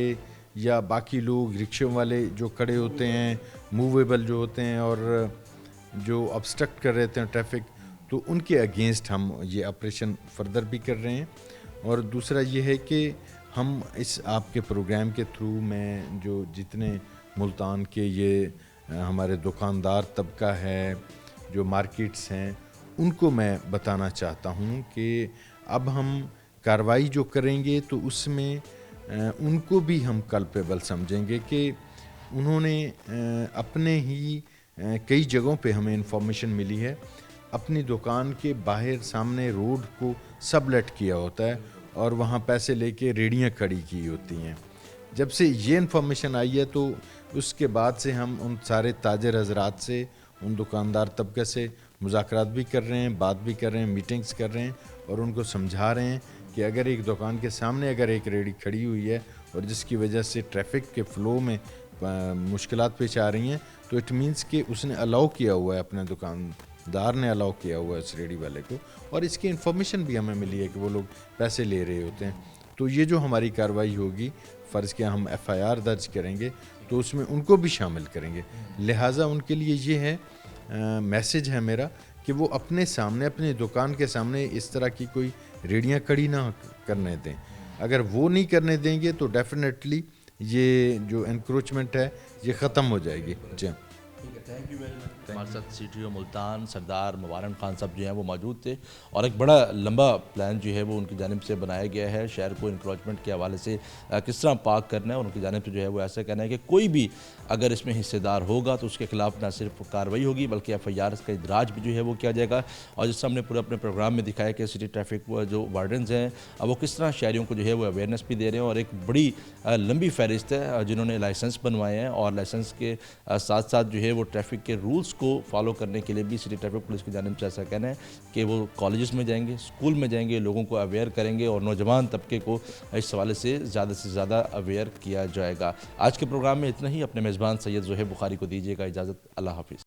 S12: या बाकी लोग रिक्शे वाले जो खड़े होते हैं, मूवेबल जो होते हैं और जो ऑब्स्ट्रक्ट कर रहे थे ट्रैफिक, तो उनके अगेंस्ट हम ये ऑपरेशन फर्दर भी कर रहे हैं। और दूसरा ये है कि हम इस आपके प्रोग्राम के थ्रू में जो जितने मुल्तान के ये हमारे दुकानदार तबका है, जो मार्केट्स हैं, उनको मैं बताना चाहता हूँ कि अब हम कार्रवाई जो करेंगे तो उसमें उनको भी हम कल्पेबल समझेंगे कि उन्होंने अपने ही कई जगहों पे हमें इंफॉर्मेशन मिली है, अपनी दुकान के बाहर सामने रोड को सबलेट किया होता है और वहाँ पैसे लेके रेडियाँ खड़ी की होती हैं। जब से ये इन्फॉर्मेशन आई है तो उसके बाद से हम उन सारे ताजर हजरात से, उन दुकानदार तबके से मुज़ाकरात भी कर रहे हैं, बात भी कर रहे हैं, मीटिंग्स कर रहे हैं और उनको समझा रहे हैं कि अगर एक दुकान के सामने अगर एक रेडी खड़ी हुई है और जिसकी वजह से ट्रैफिक के फ़्लो में मुश्किलात पेश आ रही हैं, तो इट मीन्स कि उसने अलाउ किया हुआ है, अपने दुकानदार ने अलाउ किया हुआ है उस रेडी वाले को, और इसकी इन्फॉर्मेशन भी हमें मिली है कि वो लोग पैसे ले रहे होते हैं। तो ये जो हमारी कार्रवाई होगी, फ़र्ज़ किया हम FIR दर्ज करेंगे तो उसमें उनको भी शामिल करेंगे। लिहाजा उनके लिए ये है मैसेज है मेरा कि वो अपने सामने, अपनी दुकान के सामने इस तरह की कोई रेडियाँ खड़ी ना करने दें। अगर वो नहीं करने देंगे तो डेफिनेटली ये जो एनक्रोचमेंट है ये ख़त्म हो जाएगी। जी
S1: थैंक यू वेरी मच। हमारे साथ CTO मुल्तान सरदार मुबारक खान साहब जो हैं वो मौजूद थे और एक बड़ा लंबा प्लान जो है वो उनकी जानिब से बनाया गया है शहर को इंक्रोचमेंट के हवाले से किस तरह पाक करना है। और उनकी जानिब से जो है वो ऐसा कहना है कि कोई भी अगर इसमें हिस्सेदार होगा तो उसके खिलाफ ना सिर्फ कार्रवाई होगी बल्कि FIR का इदराज भी जो है वो किया जाएगा। और जिस हमने पूरे अपने प्रोग्राम में दिखाया कि सिटी ट्रैफिक जो वार्डन्स हैं अब वो किस तरह शहरियों को जो है वो अवेयरनेस भी दे रहे हैं और एक बड़ी लंबी फहरिस्त है जिन्होंने लाइसेंस बनवाए हैं और लाइसेंस के साथ साथ जो है वो ट्रैफिक के रूल्स को फॉलो करने के लिए भी सिटी ट्रैफिक पुलिस की जानिब से ऐसा कहना है कि वो कॉलेजेस में जाएंगे, स्कूल में जाएंगे, लोगों को अवेयर करेंगे और नौजवान तबके को इस हवाले से ज़्यादा अवेयर किया जाएगा। आज के प्रोग्राम में इतना ही। अपने मेज़बान सैयद ज़ोहेब बुखारी को दीजिएगा इजाज़त। अल्लाह हाफिज़।